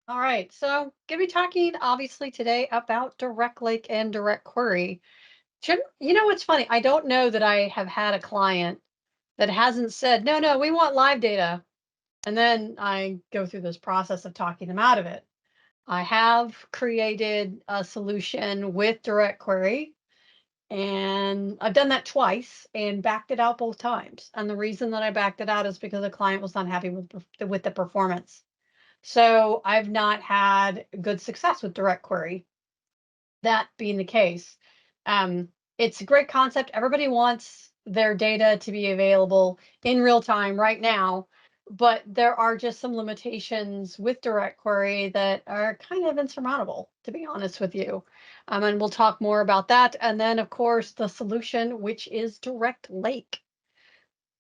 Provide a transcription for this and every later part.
All right, so gonna be talking obviously today about direct lake and direct query. You know what's funny? I don't know that I have had a client that hasn't said, no, no, we want live data. And then I go through this process of talking them out of it. I have created a solution with direct query, and I've done that twice and backed it out both times. And the reason that I backed it out is because the client was not happy with the performance. So I've not had good success with direct query. That being the case, um, it's a great concept. Everybody wants their data to be available in real time right now, but there are just some limitations with direct query that are kind of insurmountable, to be honest with you. And we'll talk more about that. And then, of course, the solution, which is direct lake.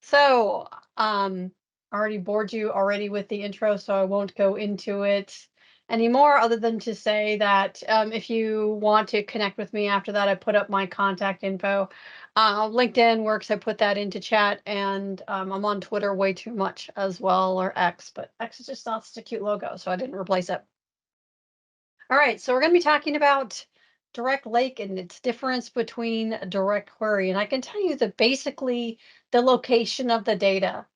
So, I already bored you already with the intro, so I won't go into it anymore, other than to say that if you want to connect with me after that, I put up my contact info. LinkedIn works, I put that into chat, and I'm on Twitter way too much as well, or X, but X is just not such a cute logo, so I didn't replace it. All right, so we're going to be talking about direct lake and its difference between direct query. And I can tell you that basically the location of the data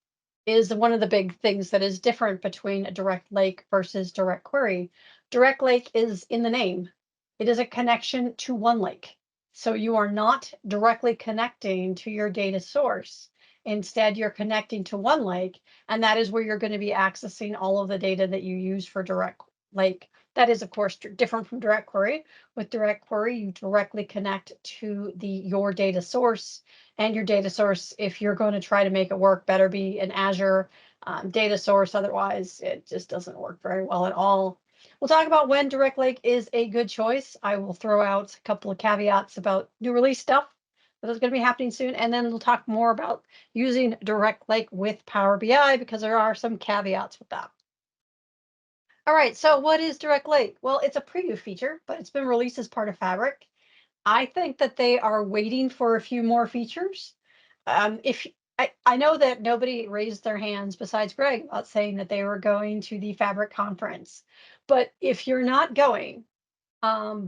is one of the big things that is different between a direct lake versus direct query. Direct lake is in the name. It is a connection to one lake. So you are not directly connecting to your data source. Instead, you're connecting to one lake, and that is where you're going to be accessing all of the data that you use for direct lake. That is, of course, different from direct query. With direct query, you directly connect to your data source, and your data source, if you're going to try to make it work, better be an Azure data source. Otherwise, it just doesn't work very well at all. We'll talk about when Direct Lake is a good choice. I will throw out a couple of caveats about new release stuff that is going to be happening soon. And then we'll talk more about using Direct Lake with Power BI because there are some caveats with that. All right, so what is Direct Lake? Well, it's a preview feature, but it's been released as part of Fabric. I think that they are waiting for a few more features. If I know that nobody raised their hands besides Greg about saying that they were going to the Fabric conference, but if you're not going,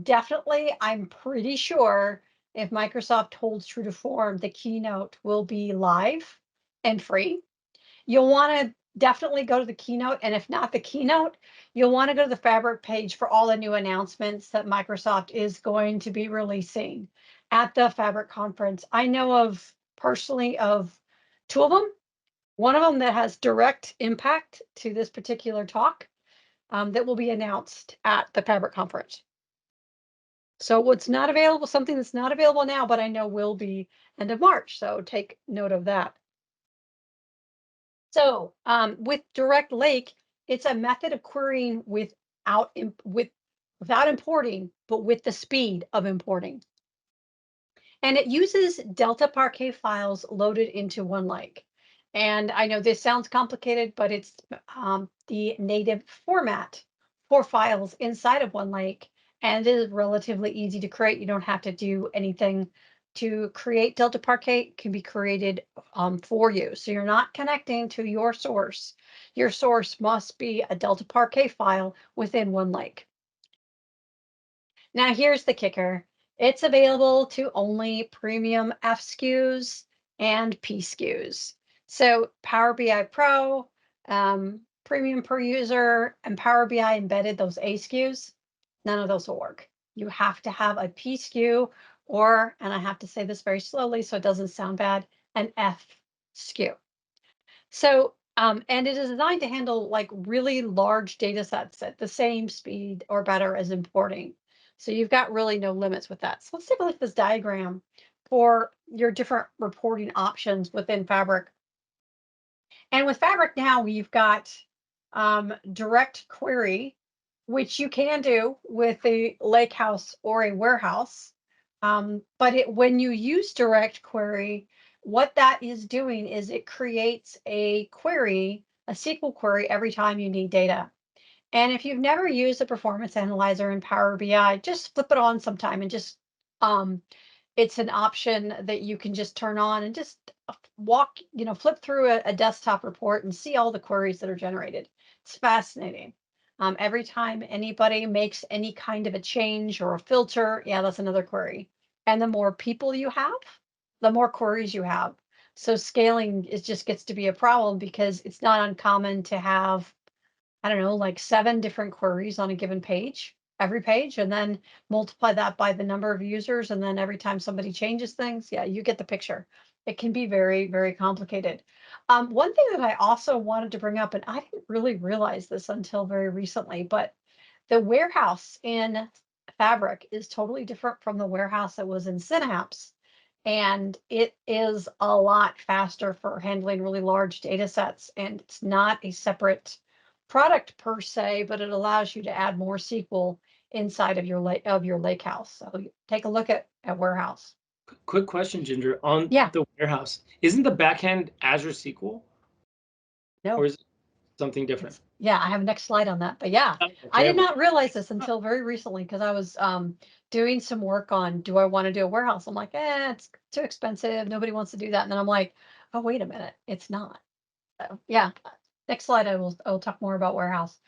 definitely, I'm pretty sure if Microsoft holds true to form, the keynote will be live and free. You'll want to definitely go to the keynote. And if not the keynote, you'll want to go to the Fabric page for all the new announcements that Microsoft is going to be releasing at the Fabric conference. I know of personally of two of them. One of them that has direct impact to this particular talk that will be announced at the Fabric conference. So what's not available, something that's not available now, but I know will be end of March. So take note of that. So with Direct Lake, it's a method of querying without importing, but with the speed of importing. And it uses Delta Parquet files loaded into OneLake. And I know this sounds complicated, but it's the native format for files inside of OneLake, and it is relatively easy to create. You don't have to do anything to create Delta Parquet. It can be created for you. So you're not connecting to your source. Your source must be a Delta Parquet file within OneLake. Now, here's the kicker. It's available to only premium F SKUs and P SKUs. So Power BI Pro, premium per user, and Power BI embedded, those A SKUs, none of those will work. You have to have a P SKU or, and I have to say this very slowly so it doesn't sound bad, an F SKU. So, and it is designed to handle like really large data sets at the same speed or better as importing. So you've got really no limits with that. So let's take a look at this diagram for your different reporting options within Fabric. And with Fabric now, we've got direct query, which you can do with a lakehouse or a warehouse. But when you use direct query, what that is doing is it creates a query, a SQL query every time you need data. And if you've never used a performance analyzer in Power BI, just flip it on sometime and just it's an option that you can just turn on and just flip through a desktop report and see all the queries that are generated. It's fascinating. Every time anybody makes any kind of a change or a filter, yeah, that's another query. And the more people you have, the more queries you have. So scaling is just gets to be a problem because it's not uncommon to have, I don't know, like 7 different queries on a given page, every page, and then multiply that by the number of users, and then every time somebody changes things, yeah, you get the picture. It can be very, very complicated. One thing that I also wanted to bring up, and I didn't really realize this until very recently, but the warehouse in Fabric is totally different from the warehouse that was in Synapse. And it is a lot faster for handling really large data sets. And it's not a separate product per se, but it allows you to add more SQL inside of your lake house. So take a look at warehouse. Quick question, Ginger, on Yeah, the warehouse. Isn't the backend Azure SQL or no, is it something different? it's yeah, I have a next slide on that. But yeah, I Okay. did not realize this until very recently because I was doing some work on do I want to do a warehouse? I'm like, it's too expensive. Nobody wants to do that. And then I'm like, oh, wait a minute, it's not. So yeah, next slide, I will talk more about warehouse.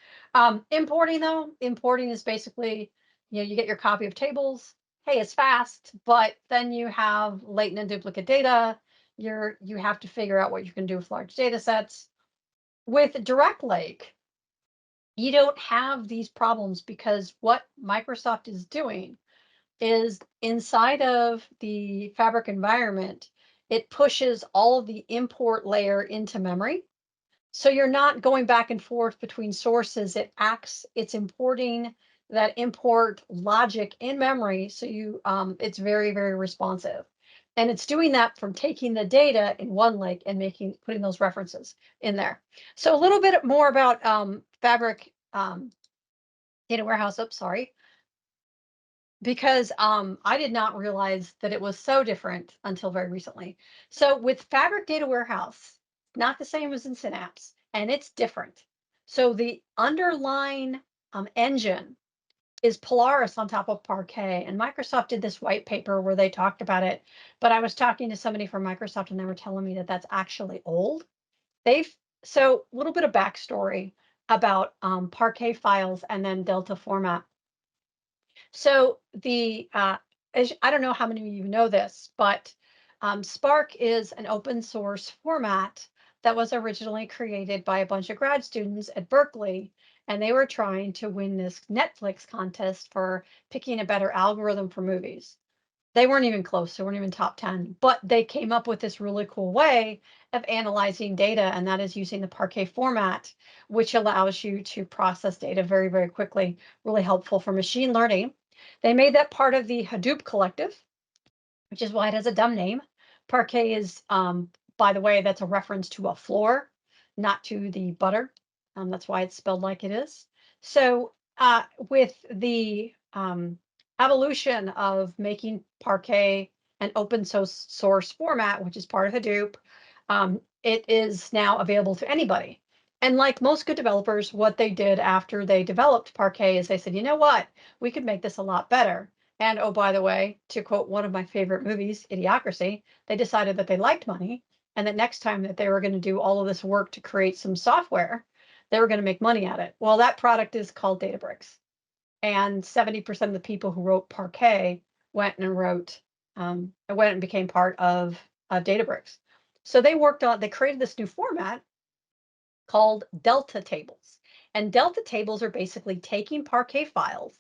Importing though, importing is basically, you get your copy of tables. Hey, it's fast, but then you have latent and duplicate data. You have to figure out what you can do with large data sets. With Direct Lake, you don't have these problems because what Microsoft is doing is inside of the Fabric environment, it pushes all of the import layer into memory. So you're not going back and forth between sources. It's importing that import logic in memory. So it's very, very responsive. And it's doing that from taking the data in one lake and putting those references in there. So a little bit more about Fabric Data Warehouse. Oops, sorry. Because I did not realize that it was so different until very recently. So with Fabric Data Warehouse, not the same as in Synapse, and it's different. So the underlying engine is Polaris on top of Parquet, and Microsoft did this white paper where they talked about it. But I was talking to somebody from Microsoft, and they were telling me that that's actually old. They've so a little bit of backstory about Parquet files and then Delta format. So I don't know how many of you know this, but Spark is an open source format that was originally created by a bunch of grad students at Berkeley, and they were trying to win this Netflix contest for picking a better algorithm for movies. They weren't even close, they weren't even top 10, but they came up with this really cool way of analyzing data, and that is using the Parquet format, which allows you to process data very, very quickly, really helpful for machine learning. They made that part of the Hadoop collective, which is why it has a dumb name. Parquet is, by the way, that's a reference to a floor, not to the butter. That's why it's spelled like it is. So with the evolution of making Parquet an open source format, which is part of Hadoop, it is now available to anybody. And like most good developers, what they did after they developed Parquet is they said, you know what, we could make this a lot better. And oh, by the way, to quote one of my favorite movies, Idiocracy, they decided that they liked money and that next time that they were going to do all of this work to create some software, they were going to make money at it. Well, that product is called Databricks. And 70% of the people who wrote Parquet went and became part of Databricks. So they created this new format called Delta tables. And Delta tables are basically taking Parquet files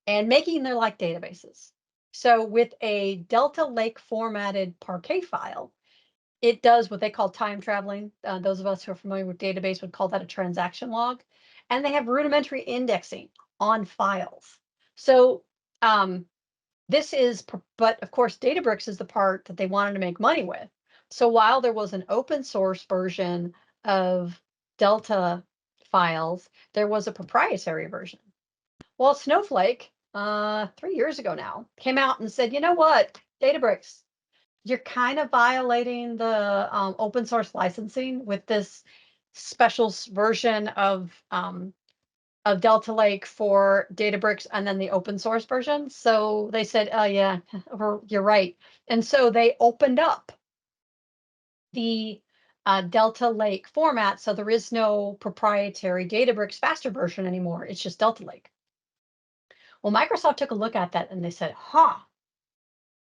and making them like databases. So with a Delta Lake formatted Parquet file, it does what they call time traveling. Those of us who are familiar with database would call that a transaction log. And they have rudimentary indexing on files. So um, but of course, Databricks is the part that they wanted to make money with. So while there was an open source version of Delta files, there was a proprietary version. Well, Snowflake, 3 years ago now, came out and said, you know what, Databricks, you're kind of violating the open source licensing with this special version of Delta Lake for Databricks and then the open source version. So they said, oh, yeah, you're right. And so they opened up the Delta Lake format, so there is no proprietary Databricks faster version anymore. It's just Delta Lake. Well, Microsoft took a look at that and they said, huh.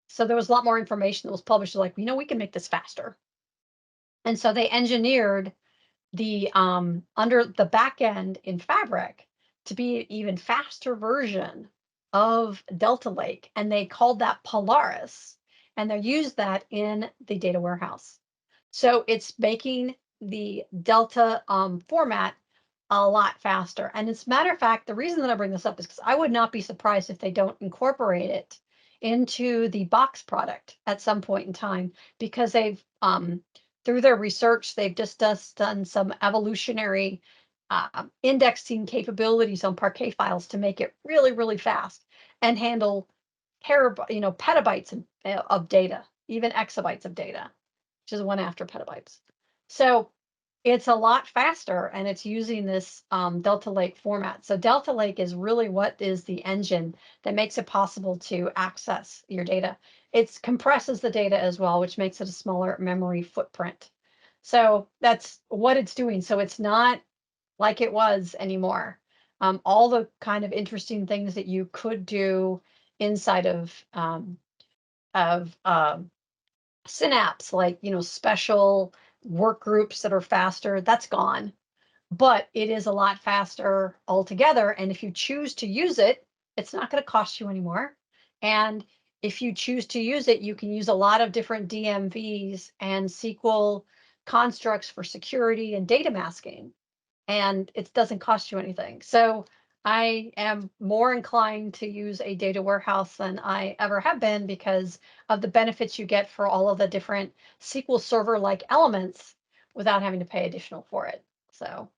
So there was a lot more information that was published. They're like, we can make this faster. And so they engineered the under the back end in Fabric to be an even faster version of Delta Lake, and they called that Polaris, and they used that in the data warehouse. So it's making the Delta format a lot faster. And as a matter of fact, the reason that I bring this up is because I would not be surprised if they don't incorporate it into the box product at some point in time, because they've through their research, they've just done some evolutionary indexing capabilities on Parquet files to make it really, really fast and handle petabytes of data, even exabytes of data, which is one after petabytes. So it's a lot faster, and it's using this Delta Lake format. So Delta Lake is really what is the engine that makes it possible to access your data. It compresses the data as well, which makes it a smaller memory footprint. So that's what it's doing. So it's not like it was anymore. All the kind of interesting things that you could do inside of Synapse, like special work groups that are faster, that's gone. But it is a lot faster altogether. And if you choose to use it, it's not going to cost you anymore. And if you choose to use it, you can use a lot of different DMVs and SQL constructs for security and data masking, and it doesn't cost you anything. So I am more inclined to use a data warehouse than I ever have been because of the benefits you get for all of the different SQL Server like elements without having to pay additional for it. So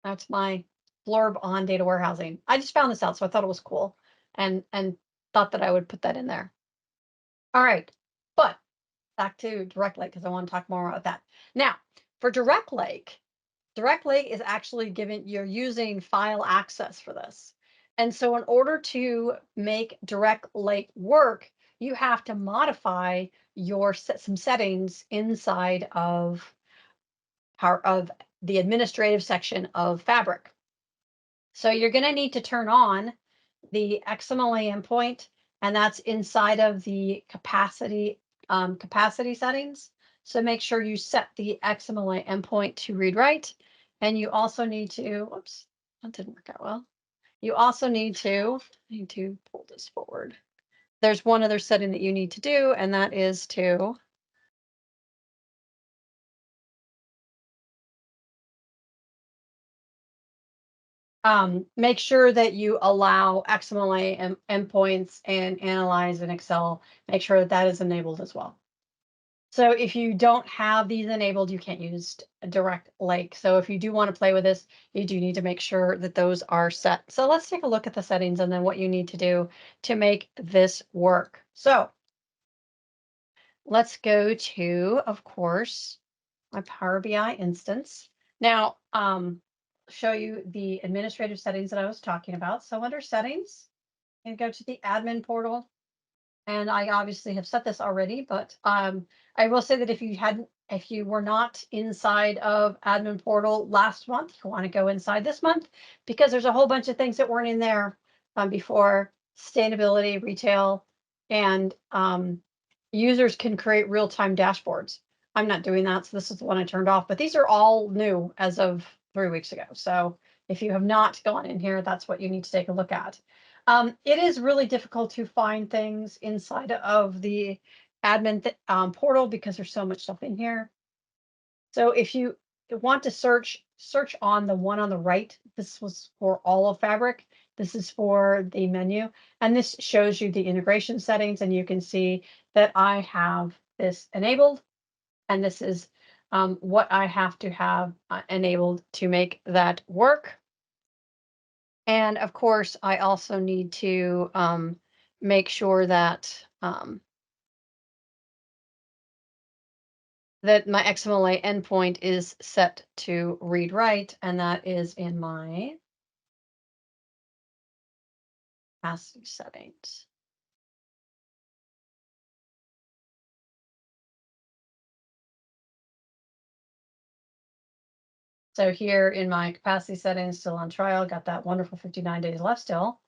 that's my blurb on data warehousing. I just found this out, so I thought it was cool, and thought that I would put that in there. All right, but back to Direct Lake because I want to talk more about that. Now, for Direct Lake is actually given, you're using file access for this. And so in order to make Direct Lake work, you have to modify some settings inside of the administrative section of Fabric. So you're going to need to turn on the XMLA endpoint, and that's inside of the capacity settings. So make sure you set the XMLA endpoint to read write. And you also need to, whoops, that didn't work out well. You also need to pull this forward. There's one other setting that you need to do, and that is to make sure that you allow XMLA endpoints and analyze in Excel. Make sure that that is enabled as well. So if you don't have these enabled, you can't use Direct Lake. So if you do want to play with this, you do need to make sure that those are set. So let's take a look at the settings and then what you need to do to make this work. So let's go to, of course, my Power BI instance. Now, show you the administrative settings that I was talking about. So under settings, and go to the admin portal. And I obviously have set this already, but I will say that if you were not inside of admin portal last month, you want to go inside this month because there's a whole bunch of things that weren't in there before: sustainability, retail, and users can create real-time dashboards. I'm not doing that, so this is the one I turned off, but these are all new as of 3 weeks ago. So if you have not gone in here, that's what you need to take a look at. It is really difficult to find things inside of the admin portal because there's so much stuff in here. So if you want to search on the one on the right. This was for all of Fabric. This is for the menu, and this shows you the integration settings, and you can see that I have this enabled, and this is what I have to have enabled to make that work. And of course, I also need to make sure that that my XMLA endpoint is set to read write, and that is in my capacity settings. So here in my capacity settings, still on trial, got that wonderful 59 days left still.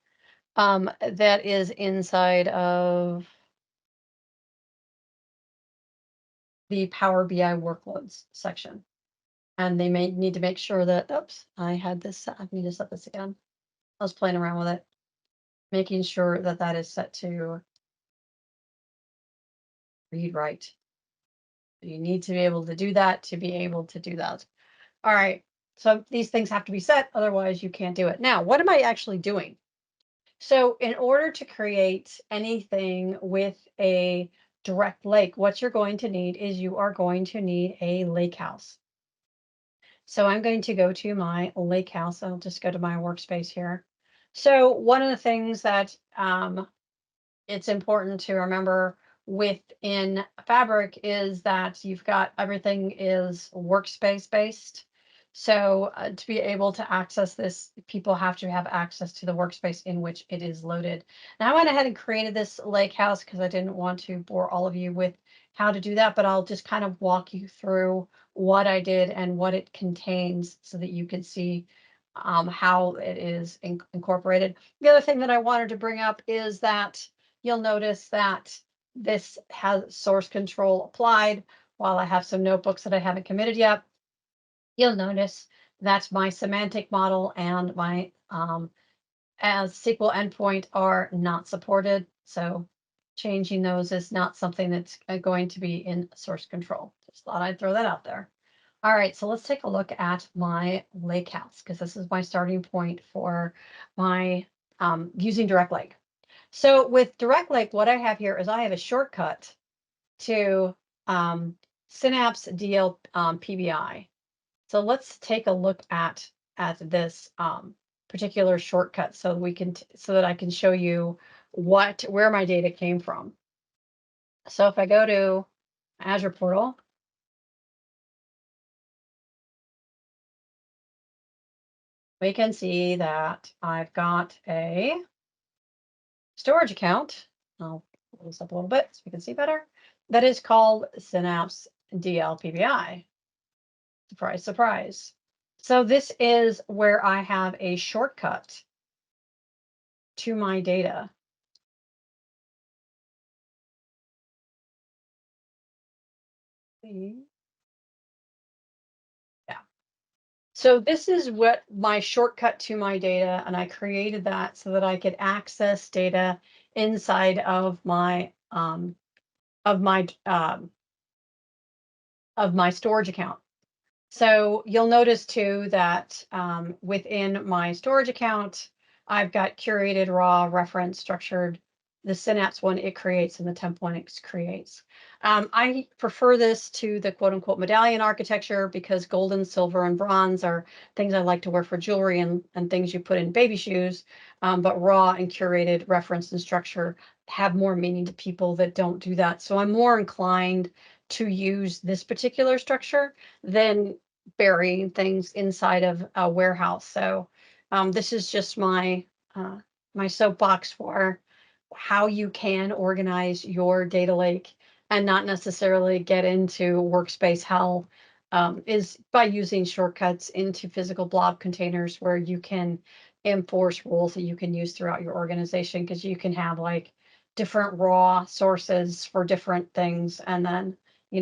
That is inside of the Power BI workloads section. And they may need to make sure that, oops, I had this, I need to set this again. I was playing around with it, making sure that that is set to read write. You need to be able to do that to be able to do that. All right. So these things have to be set, otherwise you can't do it. Now, what am I actually doing? So in order to create anything with a direct lake, what you're going to need is you are going to need a lake house. So I'm going to go to my lake house. I'll just go to my workspace here. So one of the things that it's important to remember within Fabric is that you've got everything is workspace based. So to be able to access this, people have to have access to the workspace in which it is loaded. Now I went ahead and created this lake house because I didn't want to bore all of you with how to do that, but I'll just kind of walk you through what I did and what it contains so that you can see how it is incorporated. The other thing that I wanted to bring up is that you'll notice that this has source control applied. While I have some notebooks that I haven't committed yet, you'll notice that my semantic model and my as SQL endpoint are not supported. So changing those is not something that's going to be in source control. Just thought I'd throw that out there. All right, so let's take a look at my lake house because this is my starting point for my using Direct Lake. So with Direct Lake, what I have here is I have a shortcut to Synapse DL PBI. So let's take a look at this particular shortcut so we can so that I can show you where my data came from. So if I go to Azure portal, we can see that I've got a storage account. I'll pull this up a little bit so we can see better. That is called Synapse DLPBI. Surprise, surprise. So this is where I have a shortcut to my data. Yeah. So this is what my shortcut to my data, and I created that so that I could access data inside of my um, of my storage account. So you'll notice too that within my storage account, I've got curated, raw, reference, structured. The Synapse one it creates and the temp one it creates. I prefer this to the quote unquote medallion architecture because gold and silver and bronze are things I like to wear for jewelry and things you put in baby shoes. But raw and curated, reference and structure have more meaning to people that don't do that. So I'm more inclined to use this particular structure than burying things inside of a warehouse. So this is just uh, my soapbox for how you can organize your data lake and not necessarily get into workspace hell is by using shortcuts into physical blob containers where you can enforce rules that you can use throughout your organization because you can have like different raw sources for different things and then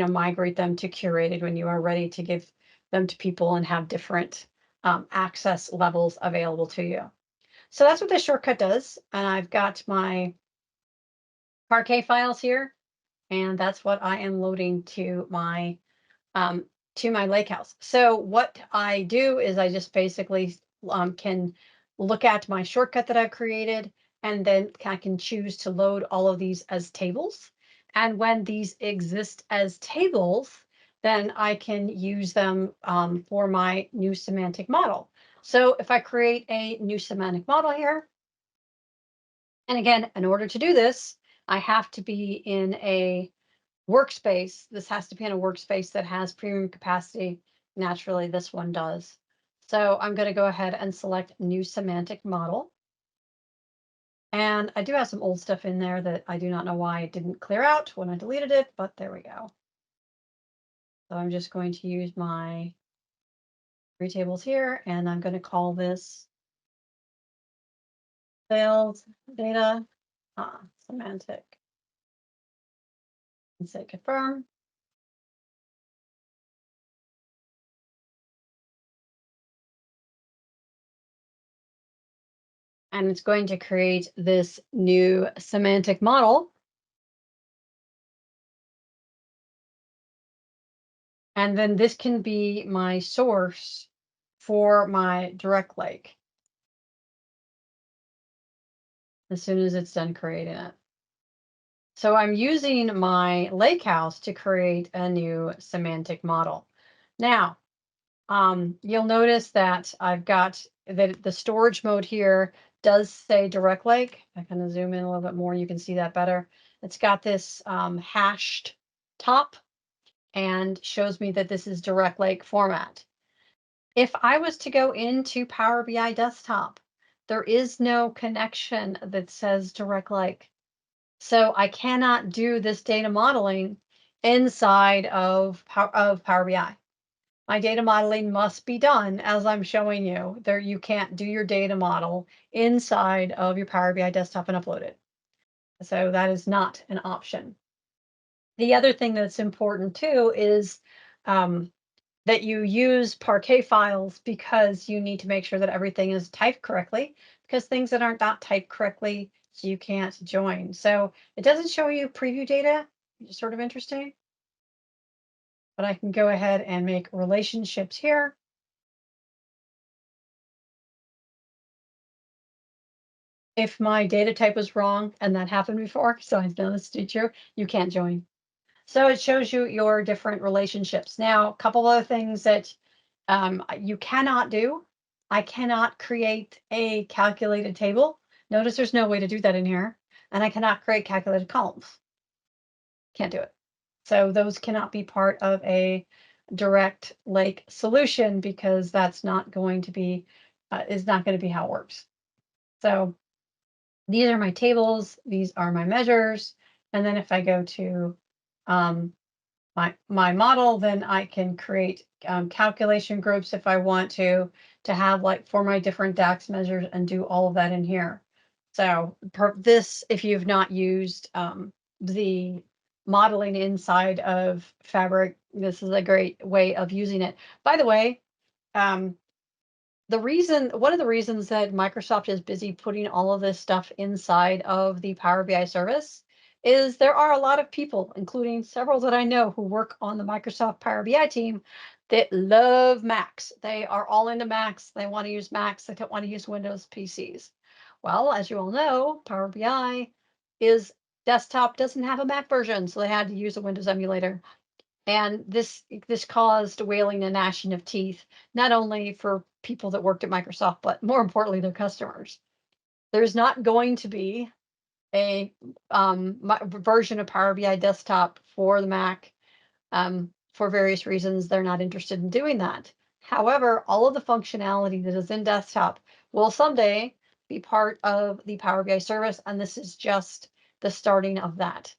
migrate them to curated when you are ready to give them to people and have different access levels available to you. So that's what this shortcut does. And I've got my Parquet files here, and that's what I am loading um, to my lake house. So what I do is I just basically can look at my shortcut that I've created, and then I can choose to load all of these as tables. And when these exist as tables, then I can use them for my new semantic model. So if I create a new semantic model here, and again, in order to do this, I have to be in a workspace. This has to be in a workspace that has premium capacity. Naturally, this one does. So I'm going to go ahead and select new semantic model. And I do have some old stuff in there that I do not know why it didn't clear out when I deleted it, but there we go. So I'm just going to use my Three tables here, and I'm going to call this sales data semantic and say confirm. And it's going to create this new semantic model. And then this can be my source for my direct lake as soon as it's done creating it. So I'm using my lake house to create a new semantic model. Now, you'll notice that I've got that the storage mode here does say direct lake. I kind of zoom in a little bit more, you can see that better. It's got this hashed top and shows me that this is direct lake format. If I was to go into Power BI desktop, there is no connection that says direct lake. So I cannot do this data modeling inside of Power BI. My data modeling must be done as I'm showing you. There, you can't do your data model inside of your Power BI desktop and upload it. So that is not an option. The other thing that's important too is that you use Parquet files because you need to make sure that everything is typed correctly, because things that aren't not typed correctly, you can't join. So it doesn't show you preview data, which is sort of interesting. But I can go ahead and make relationships here. If my data type was wrong, and that happened before, so I know this to be true, you can't join. So it shows you your different relationships. Now, a couple other things that you cannot do. I cannot create a calculated table. Notice there's no way to do that in here. And I cannot create calculated columns. Can't do it. So those cannot be part of a direct lake solution because that's not going to be, is not going to be how it works. So these are my tables. These are my measures. And then if I go to my model, then I can create calculation groups if I want to have like for my different DAX measures and do all of that in here. So this, if you've not used the modeling inside of Fabric, this is a great way of using it. By the way, um, one of the reasons that Microsoft is busy putting all of this stuff inside of the Power BI service is there are a lot of people, including several that I know who work on the Microsoft Power BI team that love Macs. They are all into Macs. They want to use Macs. They don't want to use Windows PCs. Well, as you all know, Power BI is desktop doesn't have a Mac version, so they had to use a Windows emulator. And this caused wailing and gnashing of teeth, not only for people that worked at Microsoft, but more importantly, their customers. There's not going to be a version of Power BI desktop for the Mac. For various reasons, they're not interested in doing that. However, all of the functionality that is in desktop will someday be part of the Power BI service, and this is just the starting of that.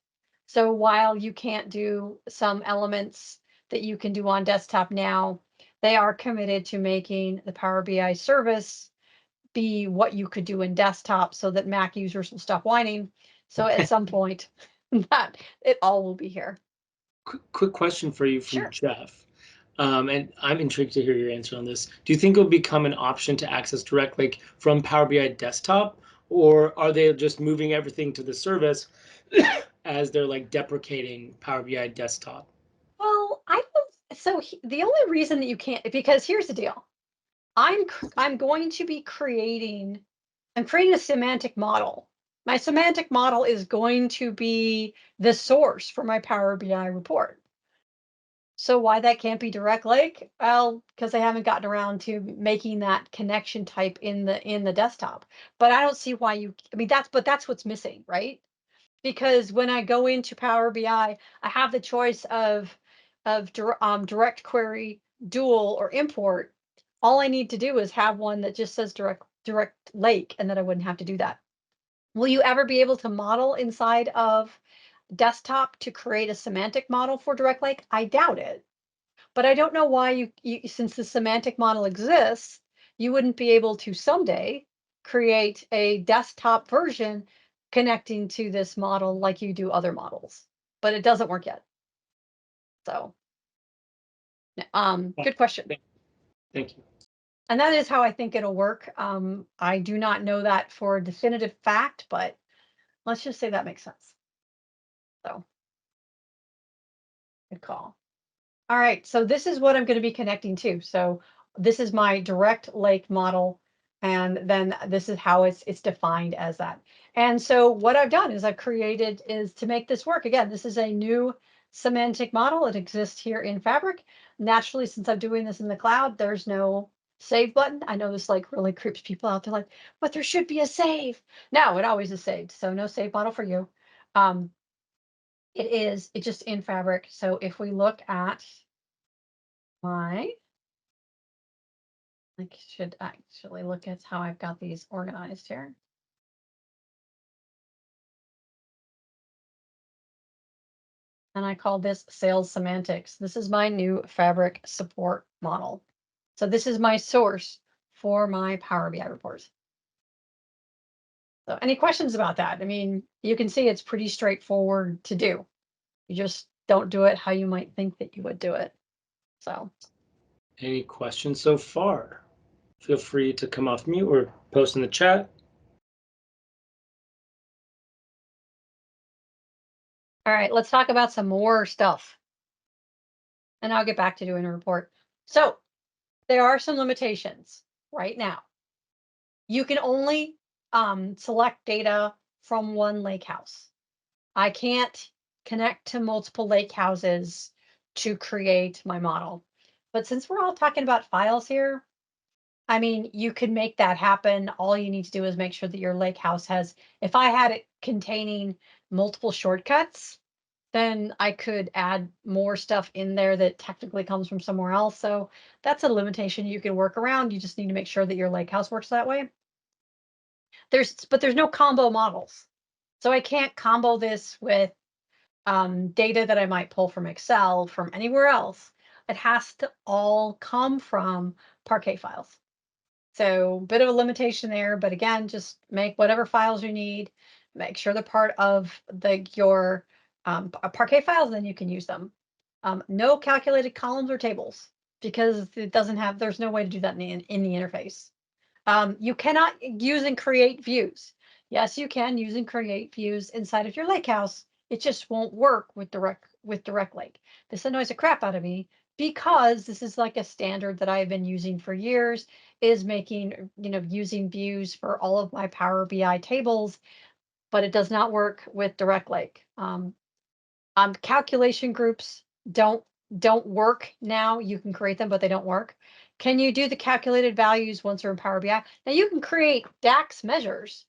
So while you can't do some elements that you can do on desktop now, they are committed to making the Power BI service be what you could do in desktop so that Mac users will stop whining. So at some point, that it all will be here. Quick question for you from Sure. Jeff. And I'm intrigued to hear your answer on this. Do you think it'll become an option to access Direct Lake from Power BI desktop, or are they just moving everything to the service as they're like deprecating Power BI desktop? Well, I don't. So the only reason that you can't, because here's the deal. I'm going to be creating. I'm creating a semantic model. My semantic model is going to be the source for my Power BI report. So why that can't be direct lake? Well, because I haven't gotten around to making that connection type in the desktop. But I don't see why you. I mean, that's what's missing, right? Because when I go into Power BI, I have the choice of direct query, dual, or import. All I need to do is have one that just says direct lake, and then I wouldn't have to do that. Will you ever be able to model inside of desktop to create a semantic model for direct lake? I doubt it. But I don't know why since the semantic model exists, you wouldn't be able to someday create a desktop version connecting to this model like you do other models. But it doesn't work yet. So, Yeah, good question. thank you. And that is how I think it'll work. I do not know that for a definitive fact, but let's just say that makes sense. So, good call. All right, so this is what I'm going to be connecting to. So this is my direct lake model, and then this is how it's defined as that. And so what I've done is I've created is to make this work. Again, this is a new semantic model. It exists here in Fabric. Naturally, since I'm doing this in the cloud, there's no save button. I know this like really creeps people out. They're like, but there should be a save. No, it always is saved. So no save model for you. Um, it's just in Fabric. So if we look at my I should actually look at how I've got these organized here. And I call this sales semantics. This is my new Fabric support model. So this is my source for my Power BI reports. So any questions about that? I mean, you can see it's pretty straightforward to do. You just don't do it how you might think that you would do it. So, Any questions so far? Feel free to come off mute or post in the chat. all right, let's talk about some more stuff. And I'll get back to doing a report. So there are some limitations right now. You can only select data from one lake house. I can't connect to multiple lake houses to create my model. But since we're all talking about files here, I mean, you could make that happen. All you need to do is make sure that your lake house has, if I had it containing multiple shortcuts, then I could add more stuff in there that technically comes from somewhere else. So that's a limitation you can work around. You just need to make sure that your lake house works that way. There's no combo models. So I can't combo this with data that I might pull from Excel from anywhere else. It has to all come from Parquet files. So bit of a limitation there, but again, just make whatever files you need. Make sure they're part of your Parquet files, then you can use them. No calculated columns or tables because it doesn't have. There's no way to do that in the interface. You cannot use and create views. Yes, you can use and create views inside of your lakehouse. It just won't work with direct lake. This annoys the crap out of me because this is like a standard that I've been using for years, is making, using views for all of my Power BI tables, but it does not work with direct lake. Calculation groups don't work now. You can create them, but they don't work. Can you do the calculated values once you're in Power BI? Now you can create DAX measures.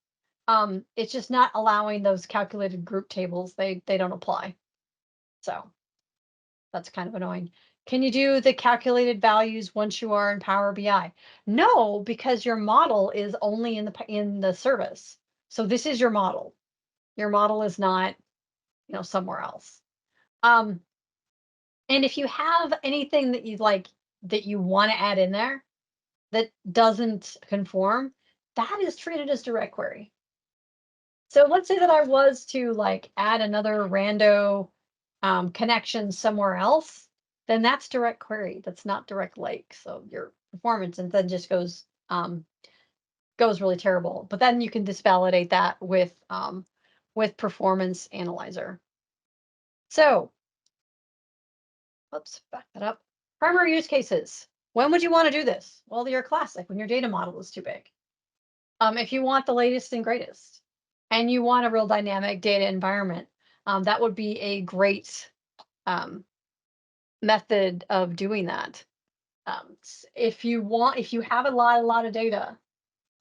It's just not allowing those calculated group tables. They don't apply. So that's kind of annoying. Can you do the calculated values once you are in Power BI? No, because your model is only in the service. So this is your model. Your model is not, somewhere else. Um, And if you have anything that you'd like that you want to add in there that doesn't conform, that is treated as direct query. So let's say that I was to like add another rando connection somewhere else, then that's direct query. That's not direct lake. So your performance and then just goes really terrible. But then you can just validate that with performance analyzer. So Oops, back that up. Primary use cases. When would you want to do this? Well, you're classic when your data model is too big. If you want the latest and greatest and you want a real dynamic data environment, that would be a great um, method of doing that. If you have a lot of data,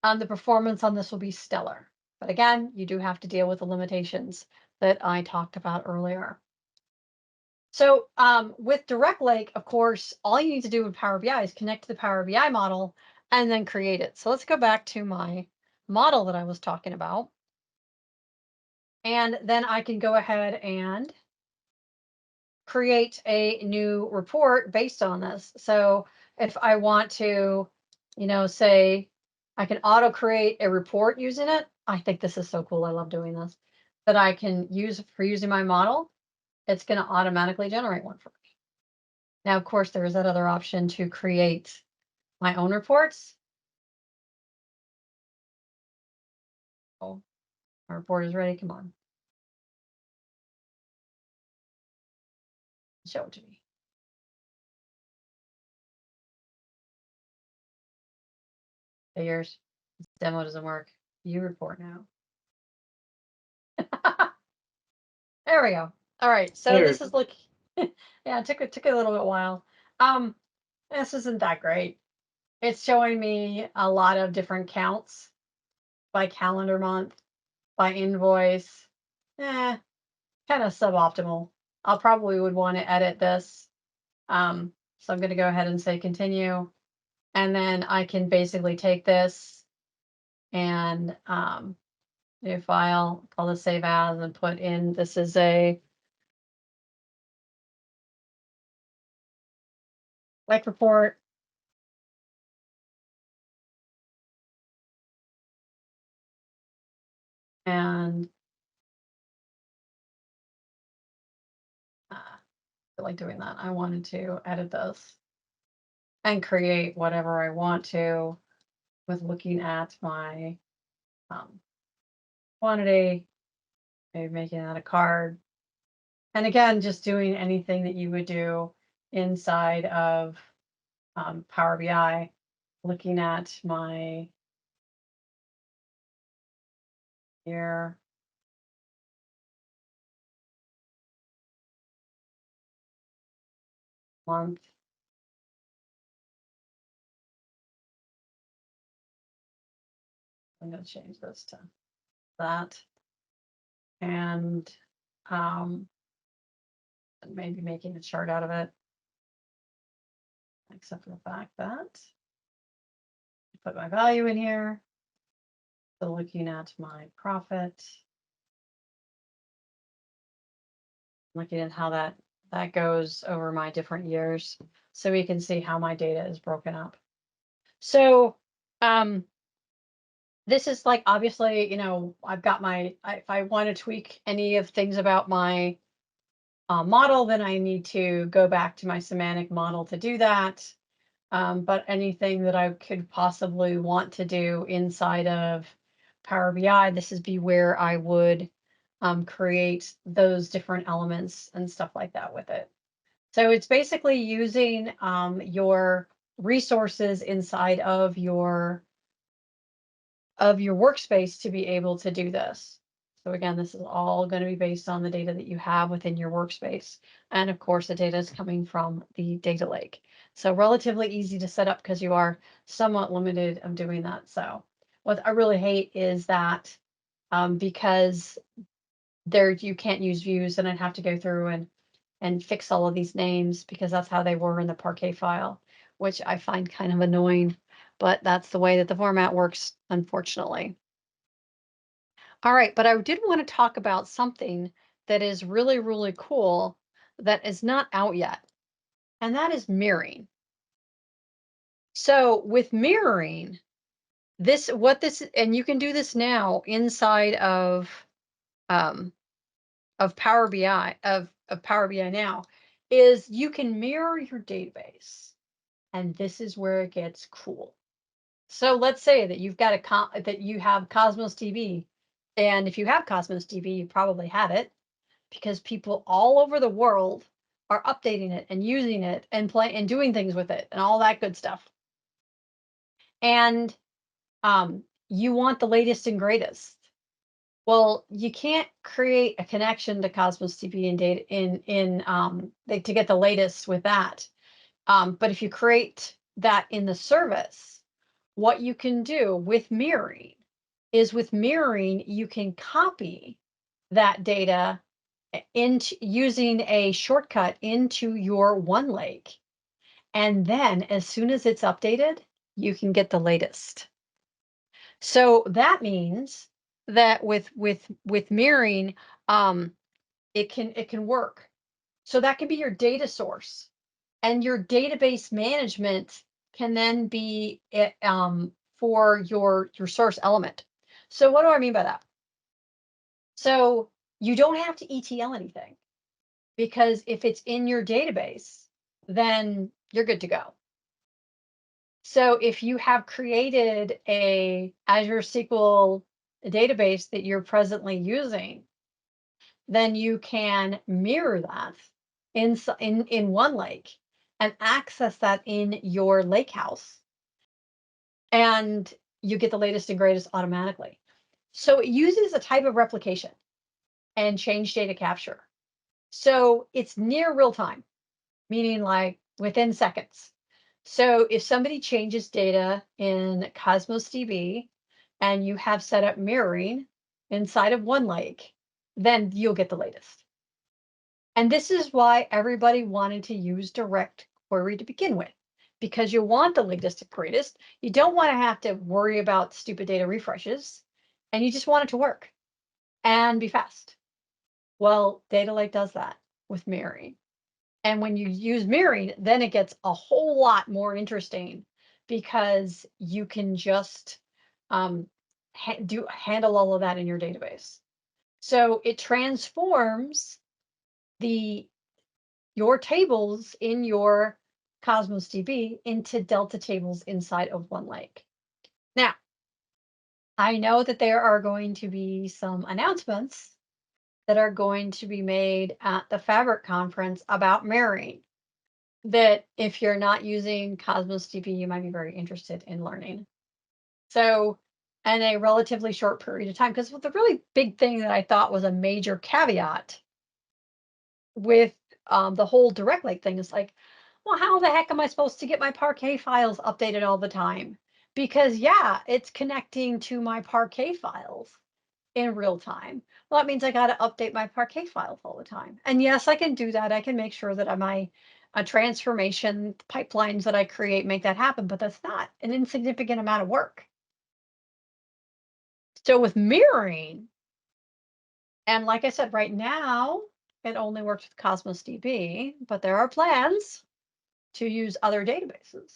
the performance on this will be stellar. But again, you do have to deal with the limitations that I talked about earlier. So with Direct Lake, of course, all you need to do with Power BI is connect to the Power BI model and then create it. So let's go back to my model that I was talking about. And then I can go ahead and create a new report based on this. So if I want to, say I can auto create a report using it. I think this is so cool. I love doing this. That I can use for using my model. It's going to automatically generate one for me. Now, of course, there is that other option to create my own reports. Oh, my report is ready. Come on, show it to me. Figures. This demo doesn't work. You report now. There we go. All right. So There. this is like, yeah, it took a little bit while. Um, this isn't that great. It's showing me a lot of different counts by calendar month, by invoice. Eh, kind of suboptimal. I'll probably would want to edit this. So I'm going to go ahead and say continue. And then I can basically take this and new file, call this save as, and put in this is a like report. And I feel like doing that. I wanted to edit this and create whatever I want to with looking at my um, quantity, maybe making that a card. And again, just doing anything that you would do inside of Power BI, looking at my year, month. I'm going to change this to that. And maybe making a chart out of it, except for the fact that I put my value in here. So looking at my profit, looking at how that goes over my different years, so we can see how my data is broken up. So this is like, obviously, I've got if I want to tweak any of things about my model, then I need to go back to my semantic model to do that. But anything that I could possibly want to do inside of Power BI, this is be where I would create those different elements and stuff like that with it. So it's basically using your resources inside of your workspace to be able to do this. So again, this is all going to be based on the data that you have within your workspace. And of course, the data is coming from the data lake. So relatively easy to set up because you are somewhat limited of doing that. So what I really hate is that because you can't use views, and I'd have to go through and fix all of these names because that's how they were in the Parquet file, which I find kind of annoying, but that's the way that the format works, unfortunately. All right, but I did want to talk about something that is really, really cool that is not out yet, and that is mirroring. So with mirroring, and you can do this now inside um, of Power BI of Power BI now, is you can mirror your database, and this is where it gets cool. So let's say that you've got that you have Cosmos DB, and if you have Cosmos DB, you probably have it because people all over the world are updating it and using it and doing things with it and all that good stuff. And you want the latest and greatest. Well, you can't create a connection to Cosmos DB and data to get the latest with that. But if you create that in the service, what you can do with mirroring you can copy that data into using a shortcut into your OneLake. And then as soon as it's updated, you can get the latest. So that means that with mirroring, it can work. So that can be your data source. And your database management can then be for your source element. So what do I mean by that? So you don't have to ETL anything because if it's in your database, then you're good to go. So if you have created a Azure SQL database that you're presently using, then you can mirror that in OneLake and access that in your lakehouse, and you get the latest and greatest automatically. So it uses a type of replication and change data capture. So it's near real time, meaning like within seconds. So if somebody changes data in Cosmos DB and you have set up mirroring inside of OneLake, then you'll get the latest. And this is why everybody wanted to use direct query to begin with, because you want the latest and greatest. You don't want to have to worry about stupid data refreshes, and you just want it to work and be fast. Well, Data Lake does that with mirroring. And when you use mirroring, then it gets a whole lot more interesting because you can just handle all of that in your database. So it transforms the your tables in your Cosmos DB into Delta tables inside of OneLake. Now, I know that there are going to be some announcements that are going to be made at the Fabric conference about mirroring that if you're not using Cosmos DB, you might be very interested in learning. So, in a relatively short period of time, because the really big thing that I thought was a major caveat with the whole Direct Lake thing is like, well, how the heck am I supposed to get my Parquet files updated all the time? Because yeah, it's connecting to my Parquet files in real time. Well, that means I got to update my Parquet files all the time. And yes, I can do that. I can make sure that my transformation pipelines that I create make that happen, but that's not an insignificant amount of work. So with mirroring, and like I said, right now, it only works with Cosmos DB, but there are plans to use other databases.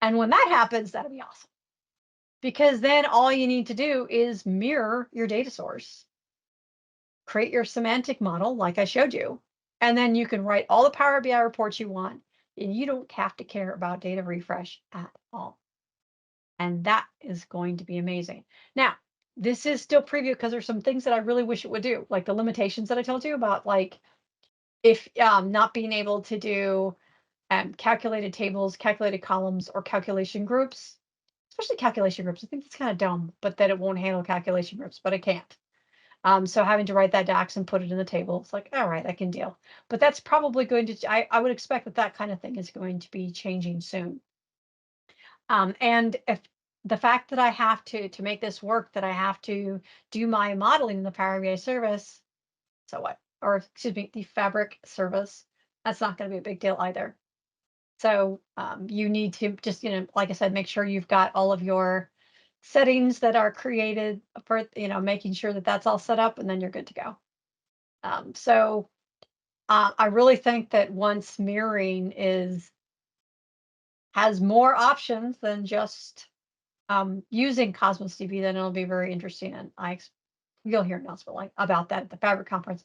And when that happens, that'll be awesome. Because then all you need to do is mirror your data source, create your semantic model like I showed you, and then you can write all the Power BI reports you want, and you don't have to care about data refresh at all. And that is going to be amazing. Now, this is still preview because there's some things that I really wish it would do, like the limitations that I told you about, like if not being able to do calculated tables, calculated columns, or calculation groups, especially calculation groups. I think it's kind of dumb, but that it won't handle calculation groups, but it can't. So having to write that docs and put it in the table, it's like, all right, I can deal. But that's probably going to, I would expect that that kind of thing is going to be changing soon. And if the fact that I have to make this work, that I have to do my modeling in the Power BI service, so what? Or excuse me, the Fabric service, that's not going to be a big deal either. So you need to just, like I said, make sure you've got all of your settings that are created for, making sure that that's all set up, and then you're good to go. So I really think that once mirroring has more options than just using Cosmos DB, then it'll be very interesting. And you'll hear an announcement like about that at the Fabric conference,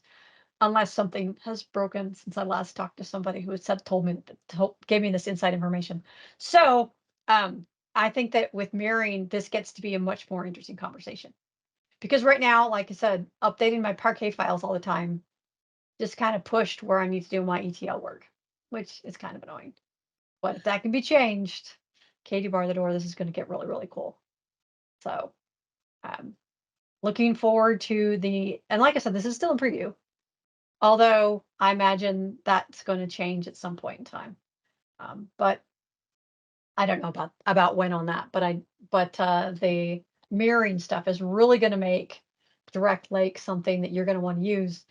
unless something has broken since I last talked to somebody who told me gave me this inside information. So I think that with mirroring, this gets to be a much more interesting conversation because right now, like I said, updating my Parquet files all the time just kind of pushed where I need to do my ETL work, which is kind of annoying. But if that can be changed, Katie bar the door, this is going to get really, really cool. So um, looking forward to and like I said, this is still in preview. Although I imagine that's going to change at some point in time. But I don't know about when on that. But the mirroring stuff is really going to make Direct Lake something that you're going to want to use.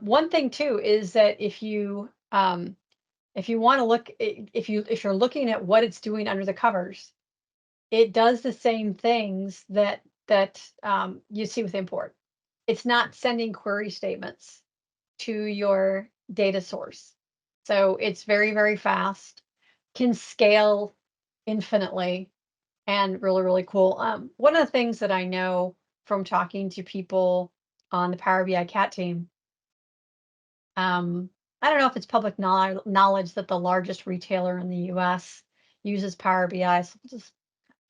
One thing too is that if you want to look if you're looking at what it's doing under the covers, it does the same things that you see with import. It's not sending query statements to your data source. So it's very, very fast, can scale infinitely, and really, really cool. One of the things that I know from talking to people on the Power BI cat team, um, I don't know if it's public knowledge that the largest retailer in the US uses Power BI, so just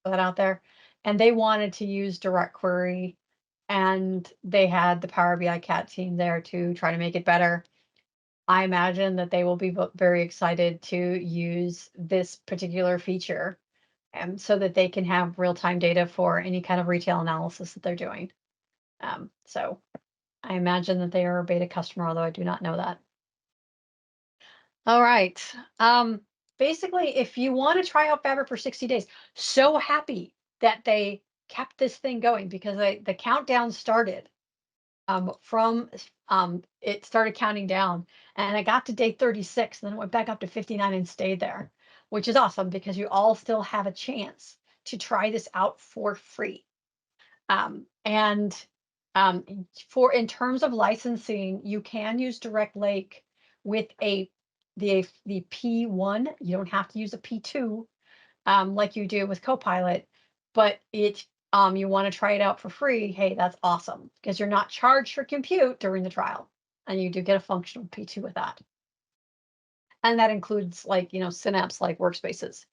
put that out there. And they wanted to use direct query, and they had the Power BI cat team there to try to make it better. I imagine that they will be very excited to use this particular feature, so that they can have real-time data for any kind of retail analysis that they're doing. So I imagine that they are a beta customer, although I do not know that. All right. Um, Basically, if you want to try out Fabric for 60 days, so happy that they kept this thing going because the countdown started from it started counting down, and I got to day 36, and then it went back up to 59 and stayed there, which is awesome because you all still have a chance to try this out for free. And for in terms of licensing, you can use Direct Lake with the P1. You don't have to use a P2 like you do with Copilot, but you want to try it out for free. Hey, that's awesome because you're not charged for compute during the trial, and you do get a functional P2 with that. And that includes like Synapse like workspaces.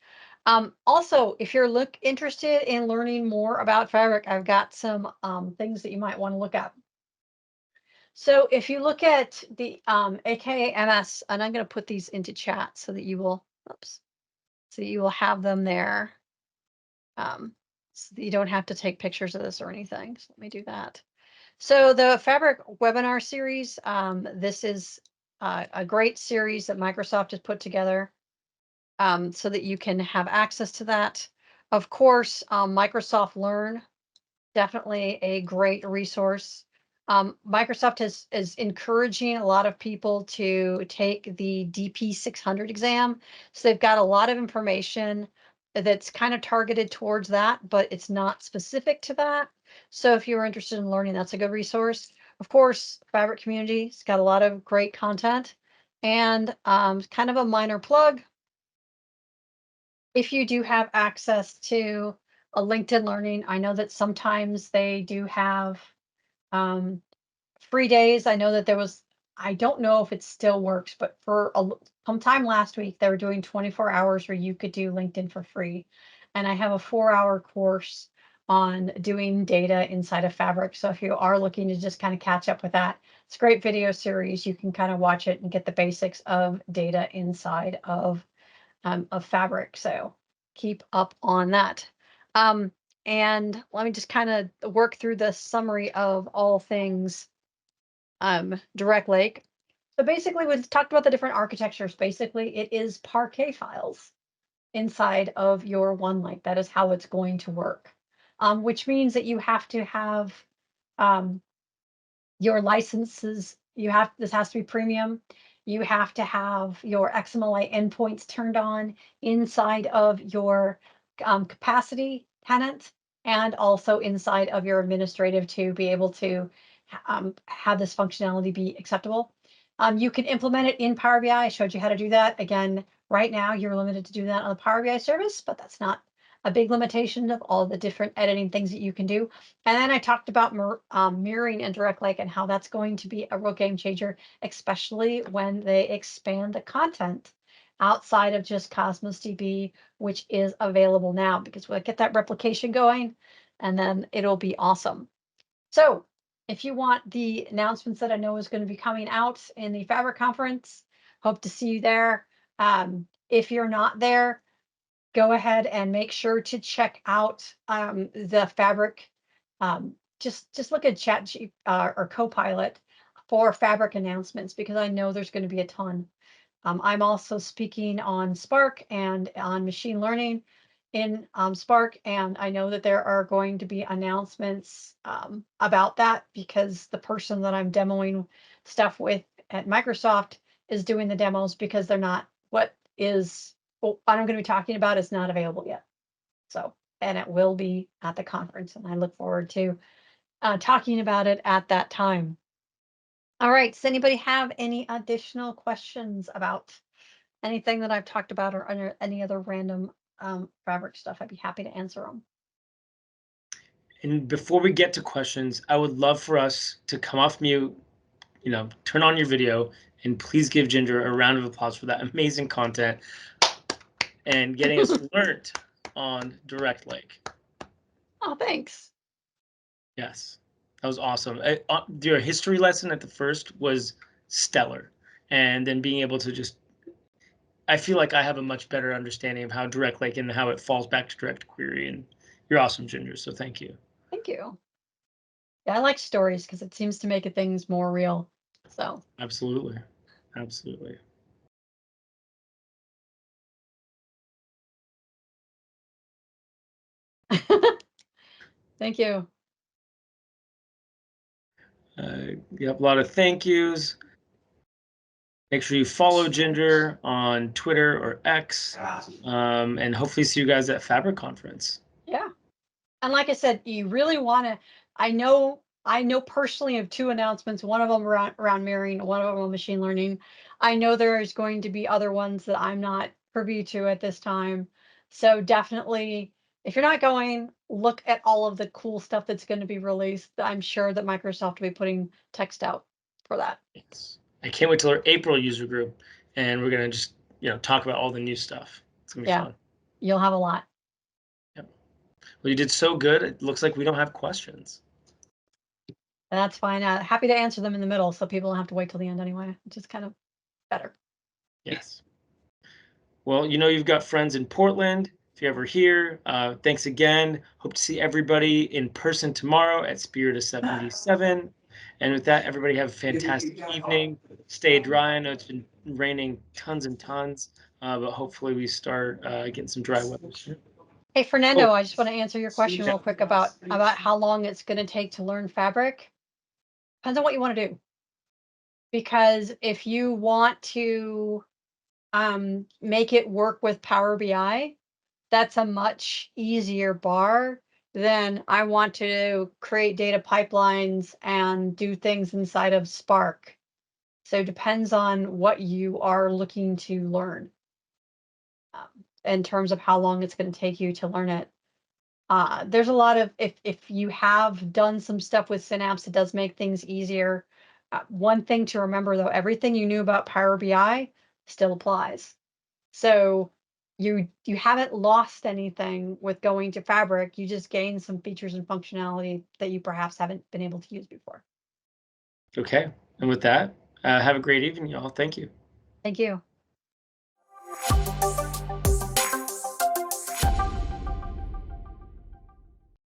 Also, if you're interested in learning more about Fabric, I've got some things that you might want to look at. So if you look at the AKA and I'm going to put these into chat so that you will, oops, so you will have them there. So that you don't have to take pictures of this or anything. So let me do that. So the Fabric webinar series, this is a great series that Microsoft has put together, so that you can have access to that. Of course, Microsoft Learn, definitely a great resource. Microsoft is encouraging a lot of people to take the DP 600 exam. So they've got a lot of information that's kind of targeted towards that, but it's not specific to that. So if you're interested in learning, that's a good resource. Of course, Fabric Community's got a lot of great content. And kind of a minor plug, if you do have access to a LinkedIn Learning, I know that sometimes they do have um, free days. I know that I don't know if it still works, but for sometime last week, they were doing 24 hours where you could do LinkedIn for free. And I have a 4-hour course on doing data inside of Fabric. So if you are looking to just kind of catch up with that, it's a great video series. You can kind of watch it and get the basics of data inside of Fabric. So keep up on that. Um, and let me just kind of work through the summary of all things Direct Lake. So basically, we talked about the different architectures. Basically, it is Parquet files inside of your OneLake. That is how it's going to work, which means that you have to have um, your licenses. This has to be premium. You have to have your XMLA endpoints turned on inside of your capacity tenant and also inside of your administrative to be able to have this functionality be acceptable. You can implement it in Power BI. I showed you how to do that. Again, right now you're limited to do that on the Power BI service, but that's not a big limitation of all the different editing things that you can do. And then I talked about mirroring and Direct Lake and how that's going to be a real game changer, especially when they expand the content outside of just Cosmos DB, which is available now, because we'll get that replication going and then it'll be awesome. So if you want the announcements that I know is going to be coming out in the Fabric conference, hope to see you there. If you're not there, go ahead and make sure to check out the Fabric. Just look at or Copilot for Fabric announcements because I know there's going to be a ton. I'm also speaking on Spark and on machine learning in Spark, and I know that there are going to be announcements about that because the person that I'm demoing stuff with at Microsoft is doing the demos because they're not what I'm going to be talking about is not available yet. So, and it will be at the conference, and I look forward to talking about it at that time. All right. Does anybody have any additional questions about anything that I've talked about or any other random fabric stuff? I'd be happy to answer them. And before we get to questions, I would love for us to come off mute, turn on your video, and please give Ginger a round of applause for that amazing content and getting us learned on Direct Lake. Oh, thanks. Yes, that was awesome. Your history lesson at the first was stellar. And then being able to I feel like I have a much better understanding of how Direct Lake and how it falls back to Direct Query. And you're awesome, Ginger. So thank you. Thank you. Yeah, I like stories because it seems to make things more real. So Absolutely. Absolutely. thank you. You have a lot of thank yous. Make sure you follow Ginger on Twitter or X, and hopefully see you guys at Fabric Conference. Yeah. And like I said, you really want to. I know personally of two announcements. One of them around mirroring, one of them on machine learning. I know there is going to be other ones that I'm not privy to at this time. So definitely, if you're not going, look at all of the cool stuff that's going to be released. I'm sure that Microsoft will be putting text out for that. Yes. I can't wait till our April user group, and we're gonna just talk about all the new stuff. It's gonna be Yeah, fun. you'll have a lot. Yep. Well, you did so good. It looks like we don't have questions. That's fine. Happy to answer them in the middle, so people don't have to wait till the end anyway, which is kind of better. Yes. Well, you've got friends in Portland. If you're ever here, thanks again. Hope to see everybody in person tomorrow at Spirit of 77. And with that, everybody have a fantastic evening. Stay dry. I know it's been raining tons and tons, but hopefully we start getting some dry weather soon. Hey, Cool. Fernando, I just want to answer your question Yeah. real quick about how long it's going to take to learn Fabric. Depends on what you want to do. Because if you want to make it work with Power BI, that's a much easier bar than I want to create data pipelines and do things inside of Spark. So it depends on what you are looking to learn in terms of how long it's going to take you to learn it. There's a lot of if you have done some stuff with Synapse, it does make things easier. One thing to remember though, everything you knew about Power BI still applies. So you haven't lost anything with going to Fabric. You just gained some features and functionality that you perhaps haven't been able to use before. Okay. And with that, have a great evening, y'all. Thank you. Thank you.